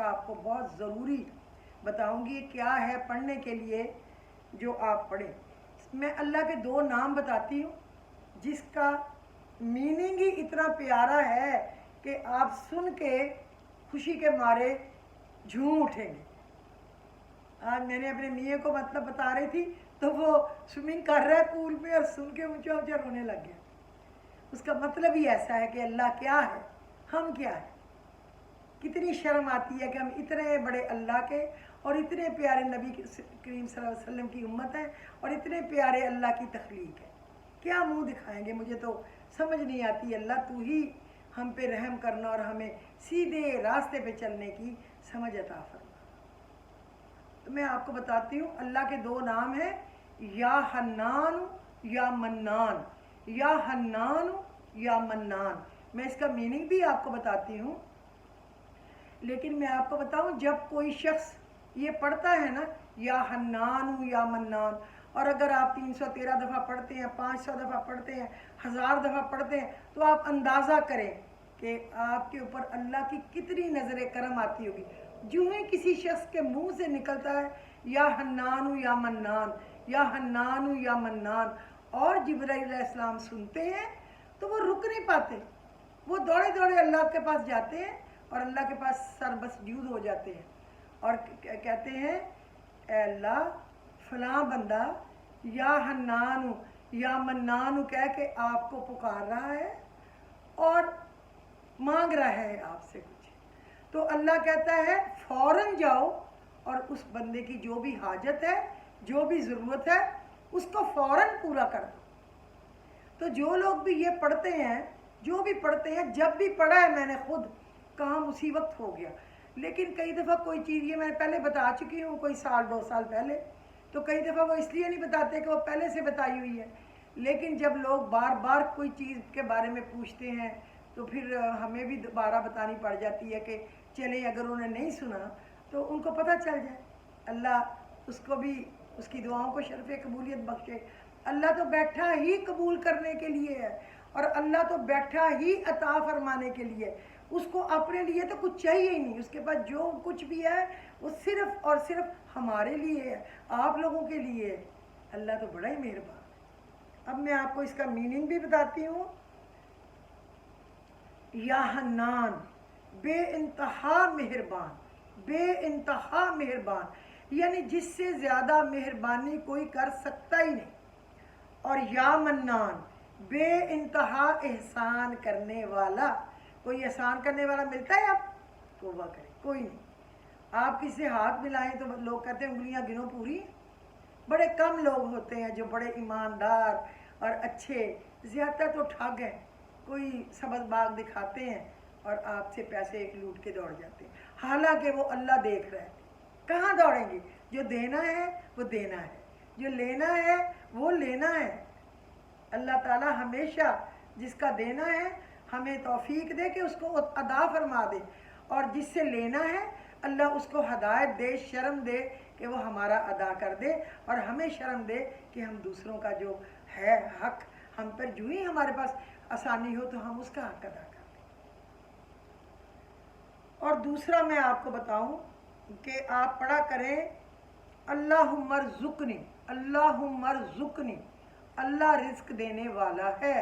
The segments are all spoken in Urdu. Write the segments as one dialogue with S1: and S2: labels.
S1: آپ کو بہت ضروری بتاؤں گی کیا ہے پڑھنے کے لیے جو آپ پڑھیں۔ میں اللہ کے 2 نام بتاتی ہوں جس کا میننگ ہی اتنا پیارا ہے کہ آپ سن کے خوشی کے مارے جھوم اٹھیں گے۔ آج میں نے اپنے میاں کو مطلب بتا رہی تھی تو وہ سوئمنگ کر رہا ہے پول میں اور سن کے اونچا اونچا رونے لگ گیا۔ اس کا مطلب ہی ایسا ہے کہ اللہ کیا ہے، ہم کیا ہے۔ کتنی شرم آتی ہے کہ ہم اتنے بڑے اللہ کے اور اتنے پیارے نبی کریم صلی اللہ علیہ وسلم کی امت ہیں اور اتنے پیارے اللہ کی تخلیق ہے، کیا منہ دکھائیں گے؟ مجھے تو سمجھ نہیں آتی۔ اللہ تو ہی ہم پہ رحم کرنا اور ہمیں سیدھے راستے پہ چلنے کی سمجھ عطا فرما۔ تو میں آپ کو بتاتی ہوں اللہ کے 2 نام ہیں، یا حنان یا منان، یا حنان یا منان۔ میں اس کا میننگ بھی آپ کو بتاتی ہوں، لیکن میں آپ کو بتاؤں جب کوئی شخص یہ پڑھتا ہے نا یا حنان یا منان، اور اگر آپ 313 دفعہ پڑھتے ہیں، 500 دفعہ پڑھتے ہیں، 1000 دفعہ پڑھتے ہیں، تو آپ اندازہ کریں کہ آپ کے اوپر اللہ کی کتنی نظر کرم آتی ہوگی۔ جو ہی کسی شخص کے منہ سے نکلتا ہے یا حنان یا منان، یا حنان یا منان، اور جبرائیل علیہ السلام سنتے ہیں تو وہ رک نہیں پاتے، وہ دوڑے دوڑے اللہ کے پاس جاتے ہیں اور اللہ کے پاس سر بسجود ہو جاتے ہیں اور کہتے ہیں اے اللہ فلاں بندہ یا حنان یا منان کہہ کے آپ کو پکار رہا ہے اور مانگ رہا ہے آپ سے کچھ، تو اللہ کہتا ہے فوراً جاؤ اور اس بندے کی جو بھی حاجت ہے، جو بھی ضرورت ہے، اس کو فوراً پورا کر دو۔ تو جو لوگ بھی یہ پڑھتے ہیں، جو بھی پڑھتے ہیں، جب بھی پڑھا ہے میں نے خود، کام اسی وقت ہو گیا۔ لیکن کئی دفعہ کوئی چیز، یہ میں پہلے بتا چکی ہوں کوئی 1-2 سال پہلے، تو کئی دفعہ وہ اس لیے نہیں بتاتے کہ وہ پہلے سے بتائی ہوئی ہے، لیکن جب لوگ بار بار کوئی چیز کے بارے میں پوچھتے ہیں تو پھر ہمیں بھی دوبارہ بتانی پڑ جاتی ہے کہ چلیں اگر انہوں نے نہیں سنا تو ان کو پتہ چل جائے۔ اللہ اس کو بھی اس کی دعاؤں کو شرف قبولیت بخشے۔ اللہ تو بیٹھا ہی قبول کرنے کے لیے ہے، اور اللہ تو بیٹھا ہی عطا فرمانے کے لیے، اس کو اپنے لیے تو کچھ چاہیے ہی نہیں، اس کے پاس جو کچھ بھی ہے وہ صرف اور صرف ہمارے لیے ہے، آپ لوگوں کے لیے ہے۔ اللہ تو بڑا ہی مہربان ہے۔ اب میں آپ کو اس کا میننگ بھی بتاتی ہوں۔ یا حنان، بے انتہا مہربان، بے انتہا مہربان، یعنی جس سے زیادہ مہربانی کوئی کر سکتا ہی نہیں، اور یا منان، بے انتہا احسان کرنے والا۔ کوئی احسان کرنے والا ملتا ہے؟ آپ توبہ کریں، کوئی نہیں۔ آپ کسی سے ہاتھ ملائیں تو لوگ کہتے ہیں انگلیاں گنو پوری۔ بڑے کم لوگ ہوتے ہیں جو بڑے ایماندار اور اچھے، زیادہ تو ٹھگ ہیں، کوئی سبز باغ دکھاتے ہیں اور آپ سے پیسے ایک لوٹ کے دوڑ جاتے ہیں، حالانکہ وہ اللہ دیکھ رہا ہے۔ کہاں دوڑیں گے؟ جو دینا ہے وہ دینا ہے، جو لینا ہے وہ لینا ہے۔ اللہ تعالیٰ ہمیشہ جس کا دینا ہے ہمیں توفیق دے کہ اس کو ادا فرما دے، اور جس سے لینا ہے اللہ اس کو ہدایت دے، شرم دے کہ وہ ہمارا ادا کر دے، اور ہمیں شرم دے کہ ہم دوسروں کا جو ہے حق ہم پر جو ہی ہمارے پاس آسانی ہو تو ہم اس کا حق ادا کر دیں۔ اور دوسرا میں آپ کو بتاؤں کہ آپ پڑھا کریں اللہم ارزقنی، اللہم ارزقنی، اللہ رزق دینے والا ہے۔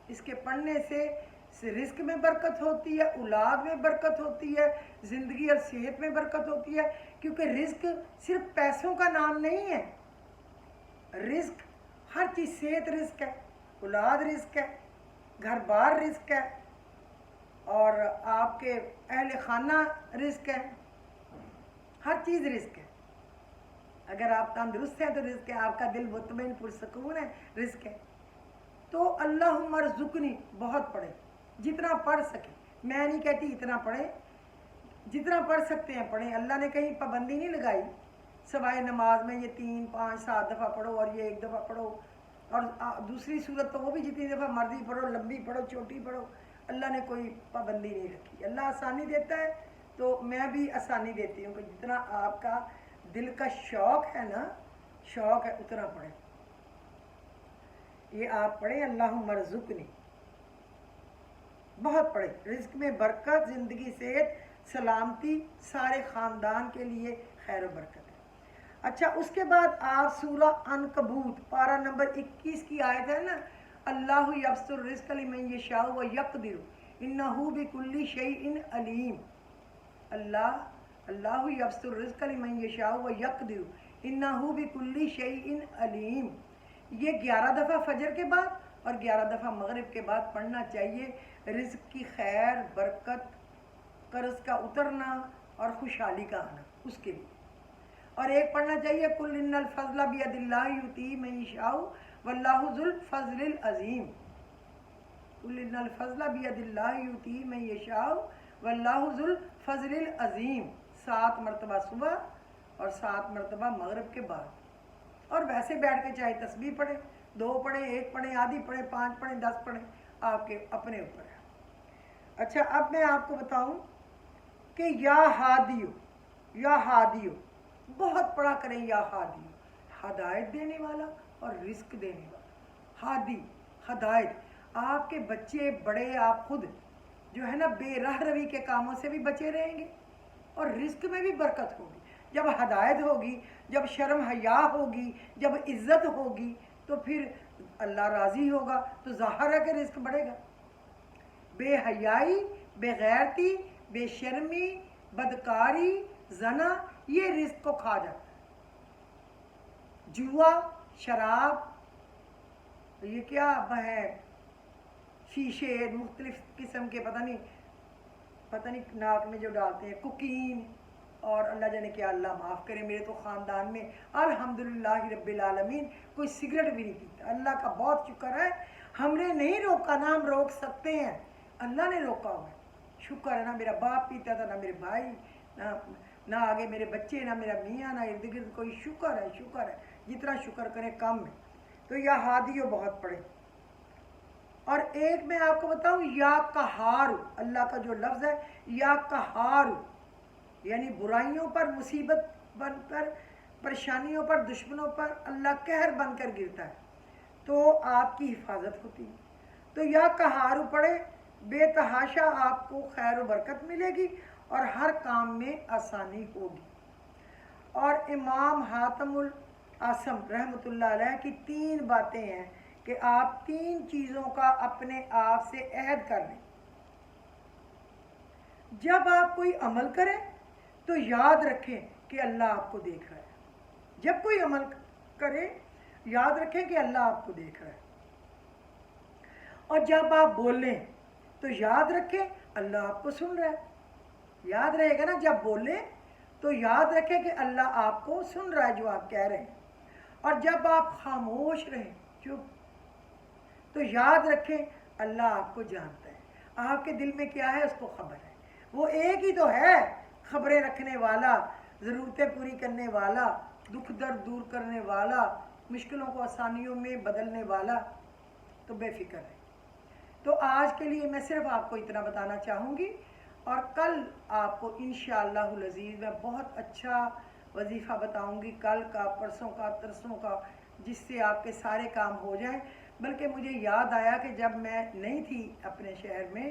S1: اس کے پڑھنے سے رزق میں برکت ہوتی ہے، اولاد میں برکت ہوتی ہے، زندگی اور صحت میں برکت ہوتی ہے، کیونکہ رزق صرف پیسوں کا نام نہیں ہے۔ رزق ہر چیز، صحت رزق ہے، اولاد رزق ہے، گھر بار رزق ہے، اور آپ کے اہل خانہ رزق ہے، ہر چیز رزق ہے۔ اگر آپ تندرست ہیں تو رزق ہے، آپ کا دل مطمئن پرسکون ہے، رزق ہے۔ تو اللہم ارزقنی بہت پڑھیں، جتنا پڑھ سکیں۔ میں نہیں کہتی اتنا پڑھیں، جتنا پڑھ سکتے ہیں پڑھیں۔ اللہ نے کہیں پابندی نہیں لگائی سوائے نماز میں یہ 3، 5، 7 دفعہ پڑھو اور یہ 1 دفعہ پڑھو، اور دوسری صورت تو وہ بھی جتنی دفعہ مرضی پڑھو، لمبی پڑھو، چھوٹی پڑھو۔ اللہ نے کوئی پابندی نہیں رکھی۔ اللہ آسانی دیتا ہے تو میں بھی آسانی دیتی ہوں کہ جتنا آپ کا دل کا شوق ہے نا، شوق ہے، اتنا پڑھیں۔ یہ آپ پڑھیں اللہم ارزقنی، بہت پڑھیں۔ رزق میں برکت، زندگی صحت سلامتی سارے خاندان کے لیے خیر و برکت ہے۔ اچھا اس کے بعد آپ سورہ عنکبوت پارہ نمبر 21 کی آیت ہے نا، اللہ یبسط الرزق لمن یشاء و یقدر انہ بکل شیء علیم۔ اللہ یبسط الرزق لمن یشاء و یقدر انہ بکل شیء علیم۔ یہ 11 دفعہ فجر کے بعد اور 11 دفعہ مغرب کے بعد پڑھنا چاہیے، رزق کی خیر، برکت، قرض کا اترنا اور خوشحالی کا آنا اس کے لیے۔ اور ایک پڑھنا چاہیے قل ان الفضل بید اللہ یؤتیہ من یشاء واللہ ذو الفضل العظیم۔ قل ان الفضل بید اللہ یؤتیہ من یشاء واللہ ذو الفضل العظیم، 7 مرتبہ صبح اور 7 مرتبہ مغرب کے بعد۔ اور ویسے بیٹھ کے چاہے تسبیح پڑھیں، 2 پڑھیں، 1 پڑھیں، آدھی پڑھیں، 5 پڑھیں، 10 پڑھیں، آپ کے اپنے اوپر ہے۔ اچھا اب میں آپ کو بتاؤں کہ یا ہادیو بہت پڑھا کریں، یا ہادیو، ہدایت دینے والا اور رزق دینے والا۔ ہادی ہدایت، آپ کے بچے بڑے، آپ خود جو ہے نا بے راہ روی کے کاموں سے بھی بچے رہیں گے اور رزق میں بھی برکت ہوگی۔ جب ہدایت ہوگی، جب شرم حیا ہوگی، جب عزت ہوگی تو پھر اللہ راضی ہوگا، تو ظاہر ہے کہ رزق بڑھے گا۔ بے حیائی، بے غیرتی، بے شرمی، بدکاری، زنا، یہ رزق کو کھا جاتا ہے۔ جوا، شراب، یہ کیا ہے، شیشے، مختلف قسم کے پتہ نہیں ناک میں جو ڈالتے ہیں، کوکین، اور اللہ جانے کیا، اللہ معاف کرے، میرے تو خاندان میں الحمدللہ رب العالمین کوئی سگریٹ بھی نہیں پیتا، اللہ کا بہت شکر ہے، ہم نے نہیں روکا، نہ ہم روک سکتے ہیں، اللہ نے روکا ہوا ہے، شکر ہے۔ نہ میرا باپ پیتا تھا، نہ میرے بھائی، نہ آگے میرے بچے، نہ میرا میاں، نہ ارد گرد کوئی۔ شکر ہے، شکر ہے، جتنا شکر کریں کم ہے۔ تو یا ہادیو بہت پڑھیں۔ اور ایک میں آپ کو بتاؤں، یا قہار، اللہ کا جو لفظ ہے یا قہار، یعنی برائیوں پر، مصیبت بن کر، پریشانیوں پر، دشمنوں پر اللہ قہر بن کر گرتا ہے تو آپ کی حفاظت ہوتی ہے۔ تو یا قہار پڑھے، بے تحاشا آپ کو خیر و برکت ملے گی اور ہر کام میں آسانی ہوگی۔ اور امام حاتم العاصم رحمۃ اللہ علیہ کی 3 باتیں ہیں کہ آپ 3 چیزوں کا اپنے آپ سے عہد کر لیں۔ جب آپ کوئی عمل کریں تو یاد رکھیں کہ اللہ آپ کو دیکھ رہا ہے۔ جب کوئی عمل کریں یاد رکھیں کہ اللہ آپ کو دیکھ رہا ہے۔ اور جب آپ بولیں تو یاد رکھیں اللہ آپ کو سن رہا ہے۔ یاد رہے گا نا، جب بولیں تو یاد رکھیں کہ اللہ آپ کو سن رہا ہے جو آپ کہہ رہے ہیں۔ اور جب آپ خاموش رہیں، چپ، تو یاد رکھیں اللہ آپ کو جانتا ہے، آپ کے دل میں کیا ہے اس کو خبر ہے۔ وہ ایک ہی تو ہے، خبریں رکھنے والا، ضرورتیں پوری کرنے والا، دکھ درد دور کرنے والا، مشکلوں کو آسانیوں میں بدلنے والا۔ تو بے فکر ہے۔ تو آج کے لیے میں صرف آپ کو اتنا بتانا چاہوں گی، اور کل آپ کو انشاءاللہ العزیز میں بہت اچھا وظیفہ بتاؤں گی، کل کا، پرسوں کا، ترسوں کا، جس سے آپ کے سارے کام ہو جائیں۔ بلکہ مجھے یاد آیا کہ جب میں نہیں تھی اپنے شہر میں،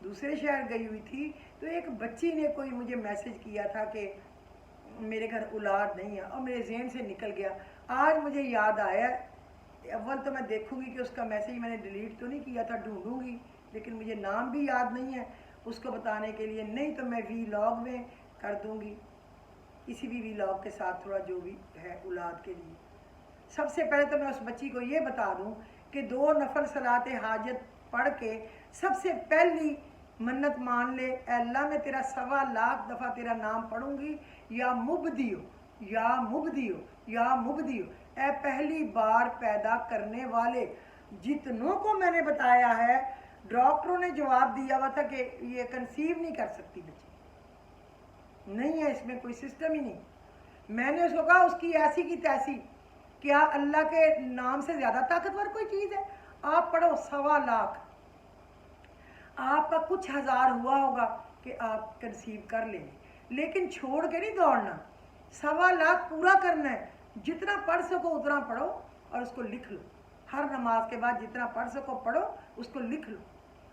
S1: دوسرے شہر گئی ہوئی تھی، تو ایک بچی نے کوئی مجھے میسج کیا تھا کہ میرے گھر اولاد نہیں ہے، اور میرے ذہن سے نکل گیا۔ آج مجھے یاد آیا، اول تو میں دیکھوں گی کہ اس کا میسیج میں نے ڈیلیٹ تو نہیں کیا تھا، ڈھونڈوں گی، لیکن مجھے نام بھی یاد نہیں ہے اس کو بتانے کے لیے، نہیں تو میں وی لاگ میں کر دوں گی، کسی بھی وی لاگ کے ساتھ تھوڑا جو بھی ہے اولاد کے لیے۔ سب سے پہلے تو میں اس بچی کو یہ بتا دوں کہ 2 نفل صلاۃ حاجت پڑھ کے سب سے پہلی منت مان لے، اے اللہ میں تیرا 1.25 لاکھ دفعہ تیرا نام پڑھوں گی، یا مبدیو، یا مبدیو، یا مبدیو، اے پہلی بار پیدا کرنے والے۔ جتنوں کو میں نے بتایا ہے، ڈاکٹروں نے جواب دیا ہوا تھا کہ یہ کنسیو نہیں کر سکتی بچی، نہیں ہے اس میں کوئی سسٹم ہی نہیں۔ میں نے اس کو کہا اس کی ایسی کی تیسی، کیا اللہ کے نام سے زیادہ طاقتور کوئی چیز ہے؟ آپ پڑھو 1.25 لاکھ، آپ کا کچھ ہزار ہوا ہوگا کہ آپ کنسیو کر لیں، لیکن چھوڑ کے نہیں دوڑنا، 1.25 لاکھ پورا کرنا ہے۔ جتنا پڑھ سکو اتنا پڑھو اور اس کو لکھ لو، ہر نماز کے بعد جتنا پڑھ سکو پڑھو، اس کو لکھ لو،